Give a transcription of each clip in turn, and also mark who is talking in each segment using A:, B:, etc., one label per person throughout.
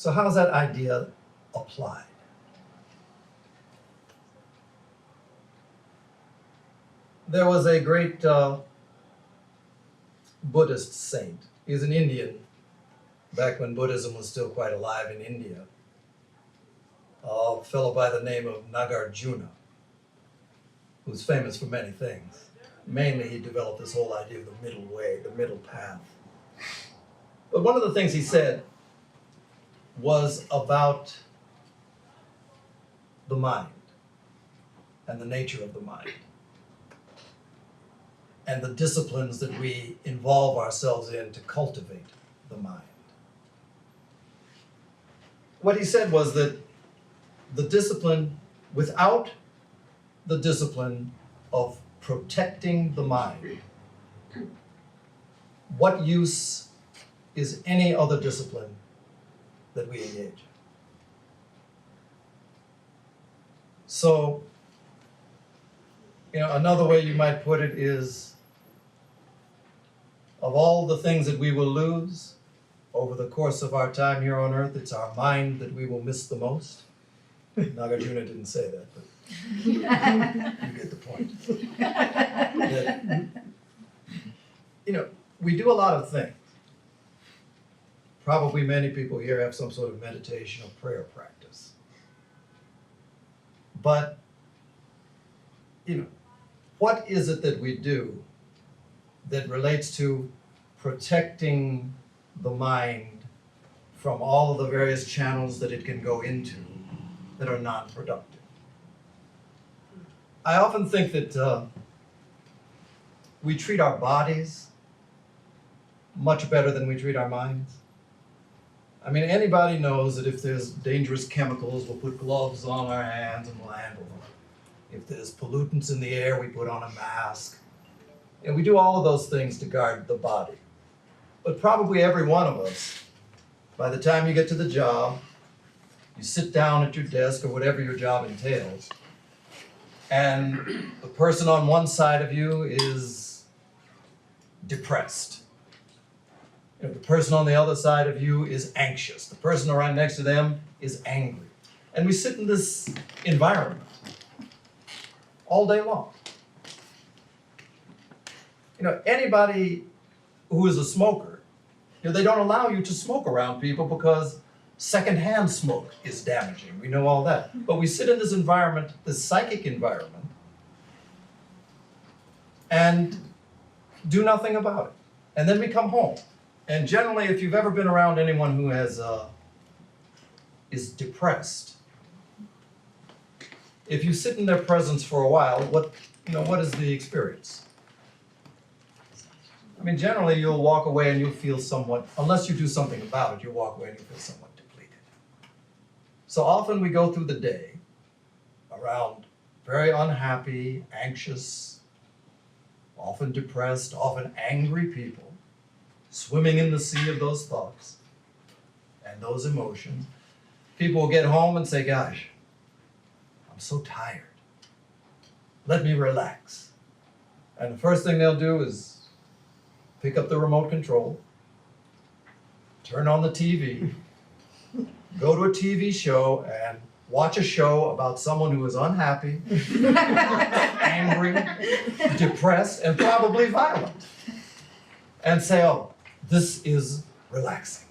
A: So how's that idea applied? There was a great Buddhist saint. He was an Indian back when Buddhism was still quite alive in India. A fellow by the name of Nagarjuna, who's famous for many things. Mainly, he developed this whole idea of the middle way, the middle path. But one of the things he said was about the mind and the nature of the mind and the disciplines that we involve ourselves in to cultivate the mind. What he said was that the discipline, without the discipline of protecting the mind, what use is any other discipline that we engage in? So, another way you might put it is, of all the things that we will lose over the course of our time here on earth, it's our mind that we will miss the most. Nagarjuna didn't say that, but you get the point. That, we do a lot of things. Probably many people here have some sort of meditation or prayer practice. But, what is it that we do that relates to protecting the mind from all of the various channels that it can go into that are non-productive? I often think that we treat our bodies much better than we treat our minds. I mean, anybody knows that if there's dangerous chemicals, we'll put gloves on our hands and we'll handle them. If there's pollutants in the air, we put on a mask. And we do all of those things to guard the body. But probably every one of us, by the time you get to the job, you sit down at your desk or whatever your job entails, and the person on one side of you is depressed. The person on the other side of you is anxious. The person right next to them is angry. And we sit in this environment all day long. Anybody who is a smoker, they don't allow you to smoke around people because secondhand smoke is damaging. We know all that. But we sit in this environment, this psychic environment, and do nothing about it. And then we come home. And generally, if you've ever been around anyone who is depressed, if you sit in their presence for a while, what is the experience? I mean, generally, you'll walk away and you'll feel somewhat, unless you do something about it, you'll walk away and you'll feel somewhat depleted. So often we go through the day around very unhappy, anxious, often depressed, often angry people, swimming in the sea of those thoughts and those emotions. People will get home and say, gosh, I'm so tired. Let me relax. And the first thing they'll do is pick up the remote control, turn on the TV, go to a TV show and watch a show about someone who is unhappy, angry, depressed, and probably violent. And say, oh, this is relaxing.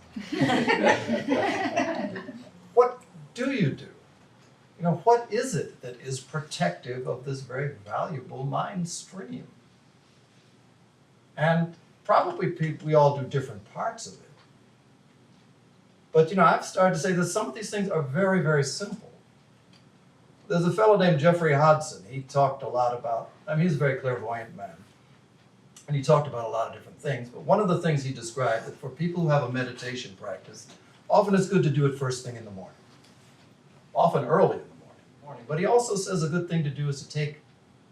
A: What do you do? What is it that is protective of this very valuable mind stream? And probably we all do different parts of it. But I've started to say that some of these things are very, very simple. There's a fellow named Jeffrey Hodson. He talked a lot about, he's a very clairvoyant man. And he talked about a lot of different things. But one of the things he described that for people who have a meditation practice, often it's good to do it first thing in the morning. Often early in the morning. But he also says a good thing to do is to take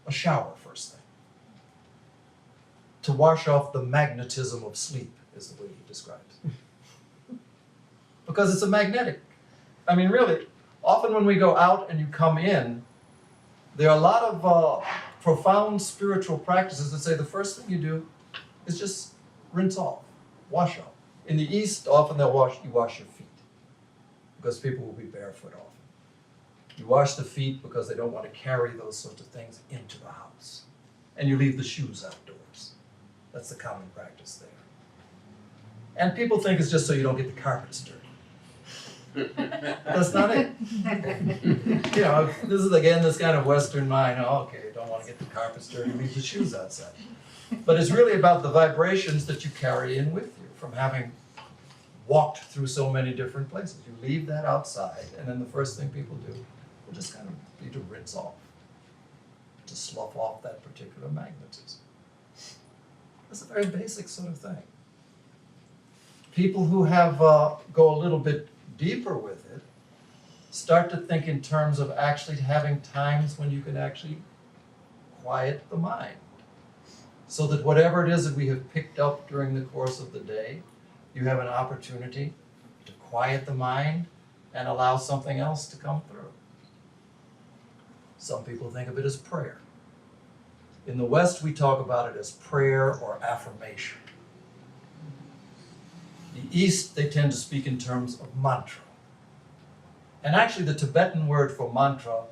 A: a shower first thing. To wash off the magnetism of sleep, is the way he describes it. Because it's a magnetic. Really, often when we go out and you come in, there are a lot of profound spiritual practices that say the first thing you do is just rinse off, wash off. In the East, often you wash your feet. because people will be barefoot often. You wash the feet because they don't want to carry those sorts of things into the house. And you leave the shoes outdoors. That's the common practice there. And people think it's just so you don't get the carpets dirty. That's not it. You know, this is again this kind of Western mind. Oh, okay, you don't want to get the carpets dirty, leave the shoes outside. But it's really about the vibrations that you carry in with you from having walked through so many different places. You leave that outside, and then the first thing people do will just kind of need to rinse off, to slough off that particular magnetism. That's a very basic sort of thing. People who have go a little bit deeper with it start to think in terms of actually having times when you can actually quiet the mind, so that whatever it is that we have picked up during the course of the day, you have an opportunity to quiet the mind and allow something else to come through. Some people think of it as prayer. In the West, we talk about it as prayer or affirmation. The East, they tend to speak in terms of mantra. And actually, the Tibetan word for mantra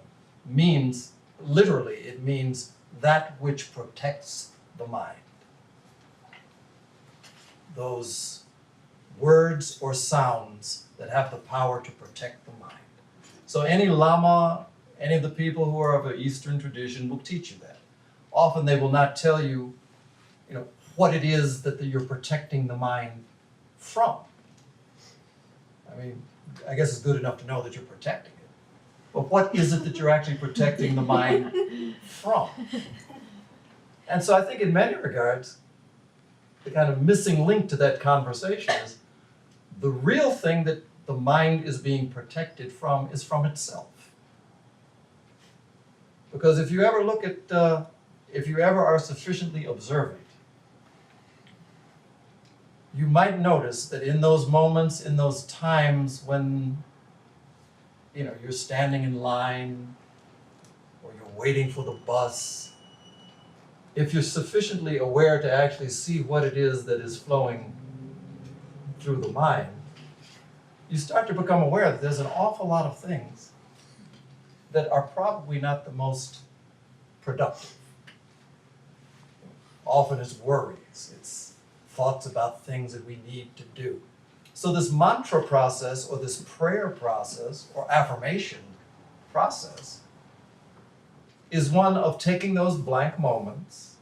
A: means, literally, it means that which protects the mind. Those words or sounds that have the power to protect the mind. So any Lama, any of the people who are of an Eastern tradition will teach you that. Often they will not tell you, what it is that you're protecting the mind from. I mean, I guess it's good enough to know that you're protecting it. But what is it that you're actually protecting the mind from? And so I think in many regards, the kind of missing link to that conversation is the real thing that the mind is being protected from is from itself. Because if you ever look at, if you ever are sufficiently observant, you might notice that in those moments, in those times when, you're standing in line or you're waiting for the bus, if you're sufficiently aware to actually see what it is that is flowing through the mind, you start to become aware that there's an awful lot of things that are probably not the most productive. Often it's worries, it's thoughts about things that we need to do. So this mantra process or this prayer process or affirmation process is one of taking those blank moments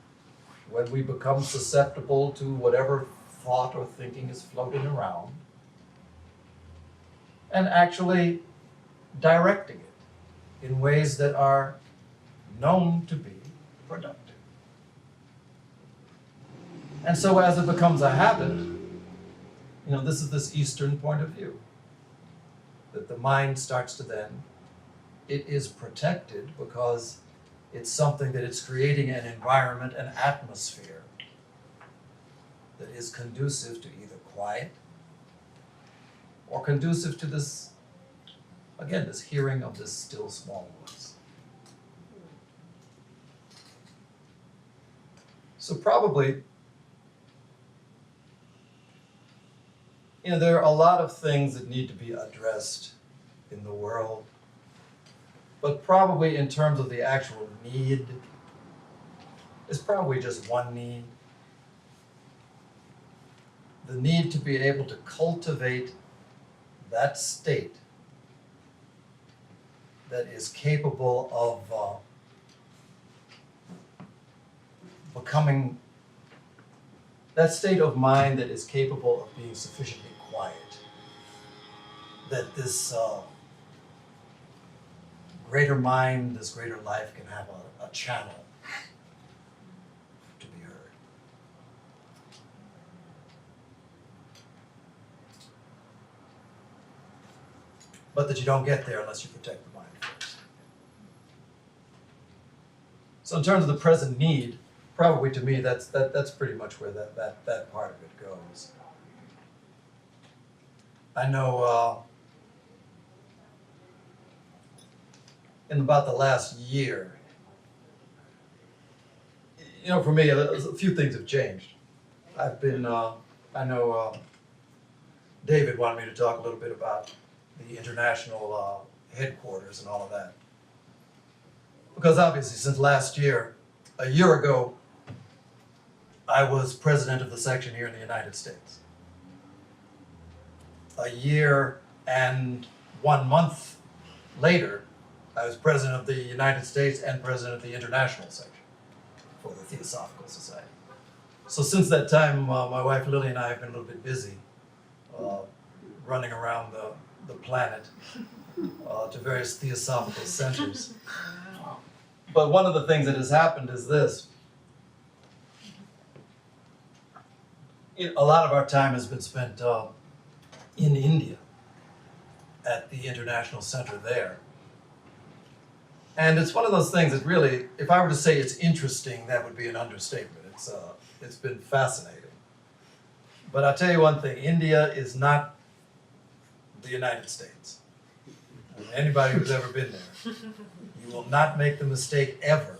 A: when we become susceptible to whatever thought or thinking is floating around and actually directing it in ways that are known to be productive. And so as it becomes a habit, this is this Eastern point of view, that the mind starts to then, it is protected because it's something that it's creating an environment, an atmosphere that is conducive to either quiet or conducive to this, again, this hearing of this still small voice. So probably, there are a lot of things that need to be addressed in the world, but probably in terms of the actual need, it's probably just one need. The need to be able to cultivate that state that is capable of becoming, that state of mind that is capable of being sufficiently quiet, that this greater mind, this greater life can have a channel to be heard. But that you don't get there unless you protect the mind first. So in terms of the present need, probably to me that's pretty much where that part of it goes. I know in about the last year, for me, a few things have changed. I've been, I know David wanted me to talk a little bit about the international headquarters and all of that. Because obviously since last year, a year ago, I was president of the section here in the United States. A year and 1 month later, I was president of the United States and president of the international section for the Theosophical Society. So since that time, my wife Lily and I have been a little bit busy running around the planet to various theosophical centers. But one of the things that has happened is this. A lot of our time has been spent in India at the International Center there. And it's one of those things that really, if I were to say it's interesting, that would be an understatement. It's been fascinating. But I'll tell you one thing, India is not the United States. And anybody who's ever been there, you will not make the mistake ever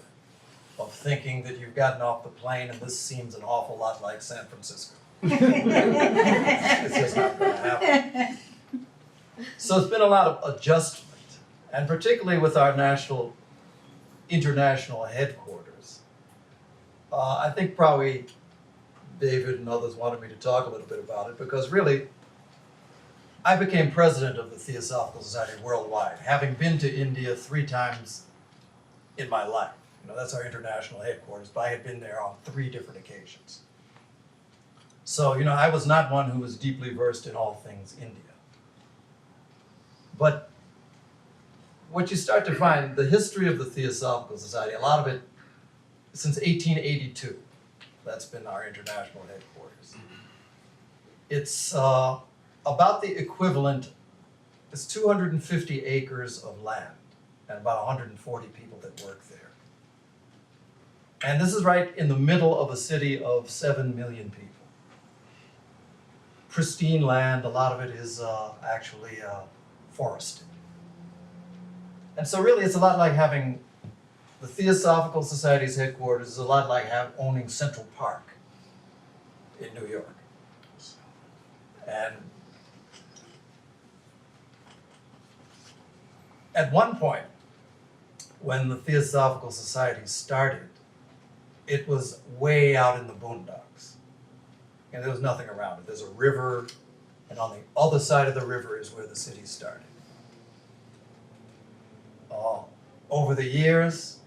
A: of thinking that you've gotten off the plane and this seems an awful lot like San Francisco. It's just not going to happen. So it's been a lot of adjustment, and particularly with our international headquarters. I think probably David and others wanted me to talk a little bit about it because really, I became president of the Theosophical Society worldwide, having been to India 3 times in my life. That's our international headquarters, but I had been there on 3 different occasions. So, I was not one who was deeply versed in all things India. But what you start to find, the history of the Theosophical Society, a lot of it since 1882, that's been our international headquarters. It's about the equivalent, it's 250 acres of land and about 140 people that work there. And this is right in the middle of a city of 7 million people. Pristine land, a lot of it is actually forested. And so really it's a lot like having the Theosophical Society's headquarters is a lot like owning Central Park in New York. And at one point, when the Theosophical Society started, it was way out in the boondocks. And there was nothing around it. There's a river, and on the other side of the river is where the city started. Over the years,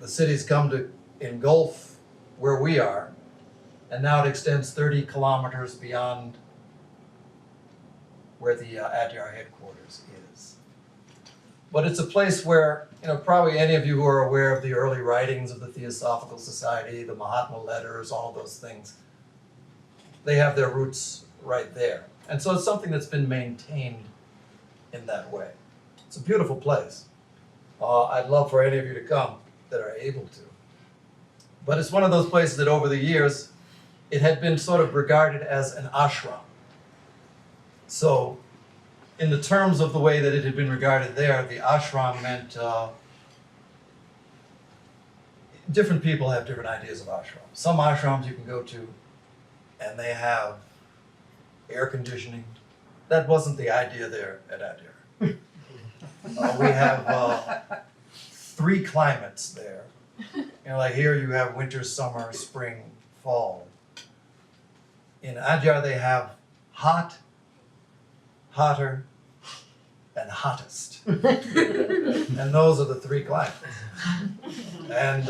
A: the city's come to engulf where we are, and now it extends 30 kilometers beyond where the Adyar headquarters is. But it's a place where, probably any of you who are aware of the early writings of the Theosophical Society, the Mahatma letters, all of those things, they have their roots right there. And so it's something that's been maintained in that way. It's a beautiful place. I'd love for any of you to come that are able to. But it's one of those places that over the years, it had been sort of regarded as an ashram. So, in the terms of the way that it had been regarded there, the ashram meant different people have different ideas of ashram. Some ashrams you can go to and they have air conditioning. That wasn't the idea there at Adyar. We have 3 climates there. Like here you have winter, summer, spring, fall. In Adyar they have hot, hotter, and hottest. And those are the 3 climates. And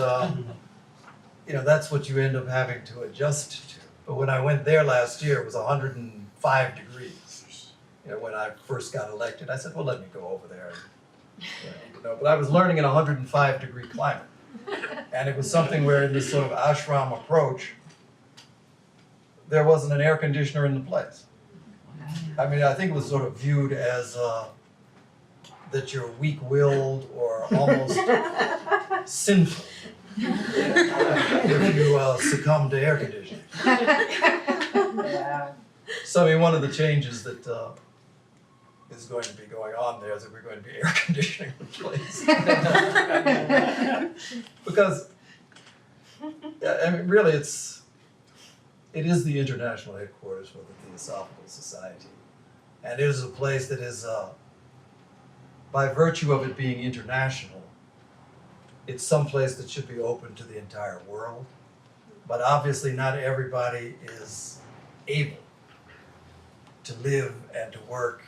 A: that's what you end up having to adjust to. But when I went there last year, it was 105 degrees. When I first got elected, I said, well, let me go over there. But I was learning in a 105-degree climate. And it was something where in this sort of ashram approach, there wasn't an air conditioner in the place. I think it was sort of viewed as that you're weak-willed or almost sinful if you succumb to air conditioning.
B: Yeah.
A: So one of the changes that is going to be going on there is that we're going to be air conditioning the place. Because, really it is the international headquarters for the Theosophical Society. And it is a place that is, by virtue of it being international, it's some place that should be open to the entire world. But obviously not everybody is able to live and to work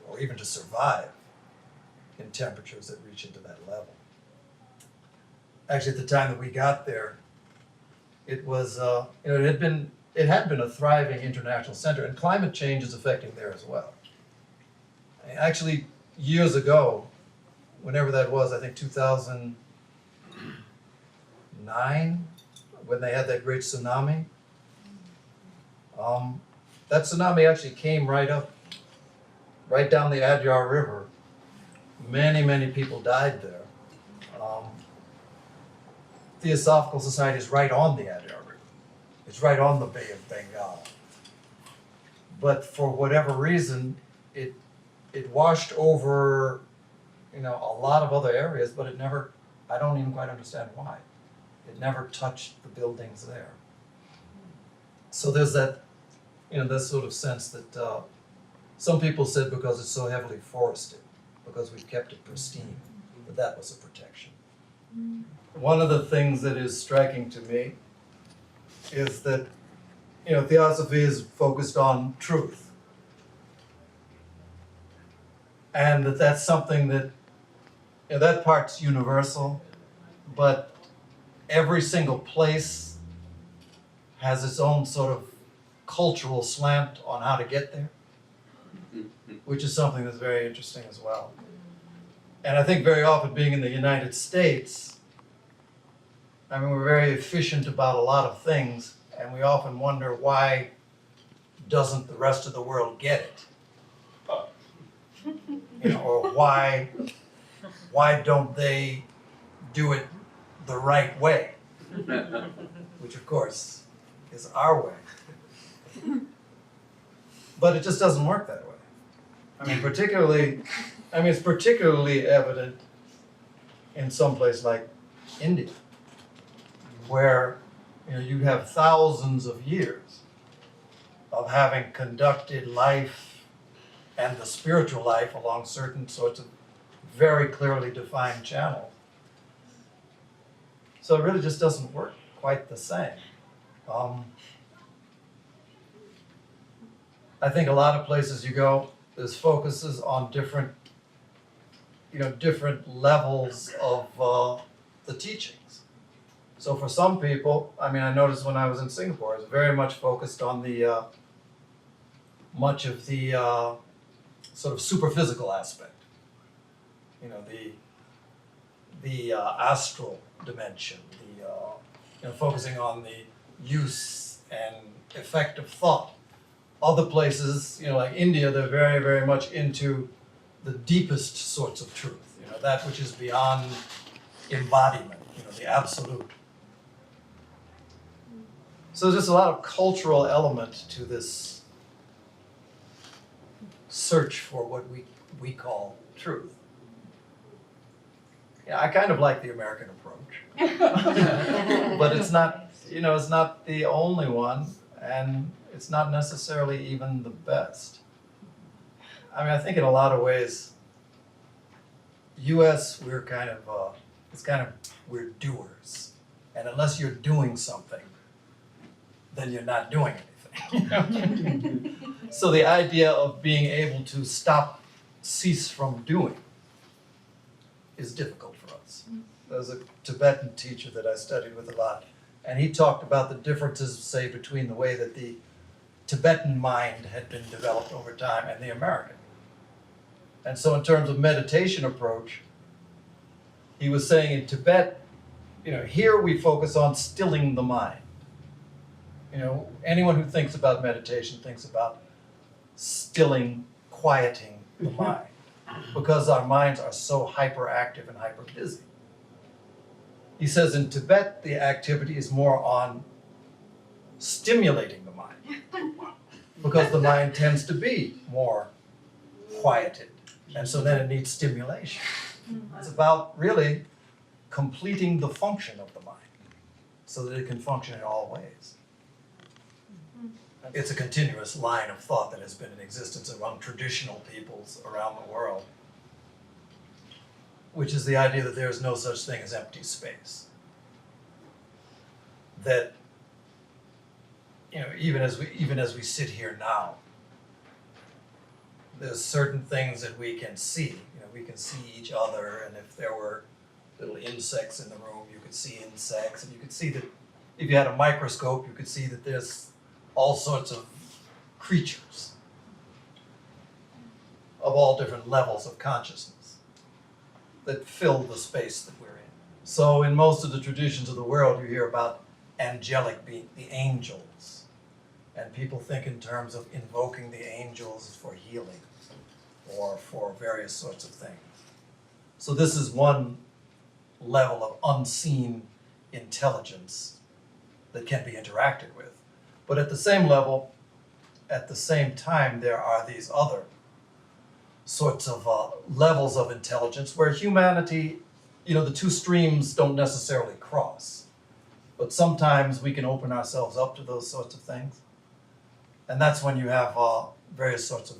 A: or even to survive in temperatures that reach into that level. Actually, at the time that we got there, it was, it had been a thriving international center, and climate change is affecting there as well. Actually, years ago, whenever that was, I think 2009, when they had that great tsunami, that tsunami actually came right down the Adyar River. Many, many people died there. Theosophical Society is right on the Adyar River. It's right on the Bay of Bengal. But for whatever reason, it washed over, a lot of other areas, but it never, I don't even quite understand why. It never touched the buildings there. So there's that, this sort of sense that some people said because it's so heavily forested, because we've kept it pristine, that was a protection. One of the things that is striking to me is that, Theosophy is focused on truth. And that's something that, that part's universal, but every single place has its own sort of cultural slant on how to get there, which is something that's very interesting as well. And I think very often being in the United States, we're very efficient about a lot of things, and we often wonder why doesn't the rest of the world get it? Or why don't they do it the right way? Which of course is our way. But it just doesn't work that way. It's particularly evident in some place like India, where you have thousands of years of having conducted life and the spiritual life along certain sorts of very clearly defined channels. So it really just doesn't work quite the same. I think a lot of places you go, there's focuses on different levels of the teachings. So for some people, I noticed when I was in Singapore, it was very much focused on the much of the sort of superphysical aspect. The astral dimension, focusing on the use and effect of thought. Other places, like India, they're very, very much into the deepest sorts of truth, that which is beyond embodiment, the absolute. So there's just a lot of cultural element to this search for what we call truth. Yeah, I kind of like the American approach, but it's not, it's not the only one, and it's not necessarily even the best. I think in a lot of ways, U.S. we're doers, and unless you're doing something, then you're not doing anything. So the idea of being able to cease from doing is difficult for us. There's a Tibetan teacher that I studied with a lot, and he talked about the differences, say, between the way that the Tibetan mind had been developed over time and the American. And so in terms of meditation approach, he was saying in Tibet, here we focus on stilling the mind. Anyone who thinks about meditation thinks about stilling, quieting the mind, because our minds are so hyperactive and hyper busy. He says in Tibet, the activity is more on stimulating the mind, because the mind tends to be more quieted, and so then it needs stimulation. It's about really completing the function of the mind so that it can function in all ways. it's a continuous line of thought that has been in existence among traditional peoples around the world, which is the idea that there is no such thing as empty space. That, you know, even as we sit here now, there's certain things that we can see. You know, we can see each other, and if there were little insects in the room, you could see insects, and you could see that if you had a microscope, you could see that there's all sorts of creatures of all different levels of consciousness that fill the space that we're in. So in most of the traditions of the world, you hear about angelic beings, the angels. And people think in terms of invoking the angels for healing or for various sorts of things. So this is one level of unseen intelligence that can be interacted with. But at the same level, at the same time, there are these other sorts of levels of intelligence where humanity, you know, the two streams don't necessarily cross. But sometimes we can open ourselves up to those sorts of things. And that's when you have various sorts of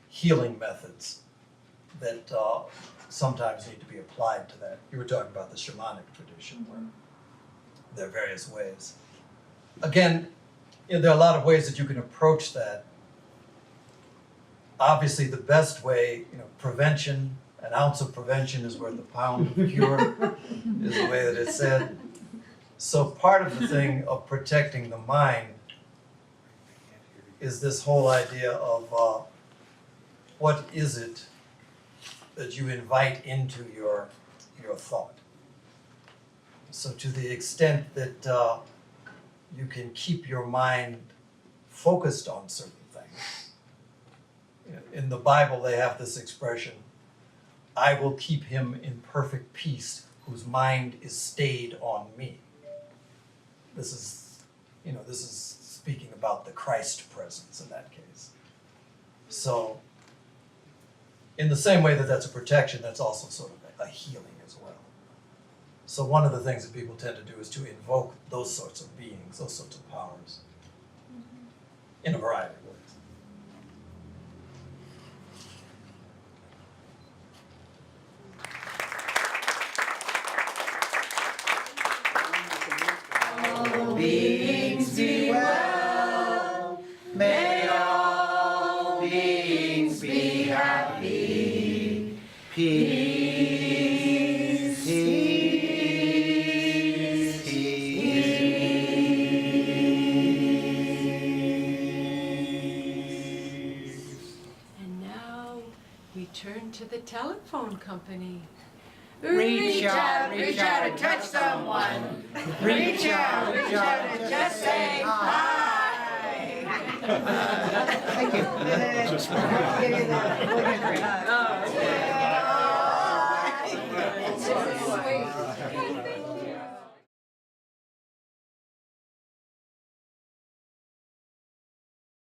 A: healing methods that sometimes need to be applied to that. You were talking about the shamanic tradition, where there are various ways. Again, you know, there are a lot of ways that you can approach that. Obviously, the best way, you know, prevention, an ounce of prevention is worth a pound of cure, is the way that it's said. So part of the thing of protecting the mind is this whole idea of what is it that you invite into your thought. So to the extent that you can keep your mind focused on certain things. In the Bible, they have this expression, I will keep him in perfect peace whose mind is stayed on me. This is speaking about the Christ presence in that case. So, in the same way that that's a protection, that's also sort of a healing as well. So one of the things that people tend to do is to invoke those sorts of beings, those sorts of powers, in a variety of ways.
B: Beings be well, may all beings be happy. Peace, peace, peace.
C: And now we turn to the telephone company.
B: Reach out and touch someone. Reach out and just say hi.
D: Thank you.
B: Just one.
D: We'll give you that. We'll give you that.
B: Oh, okay.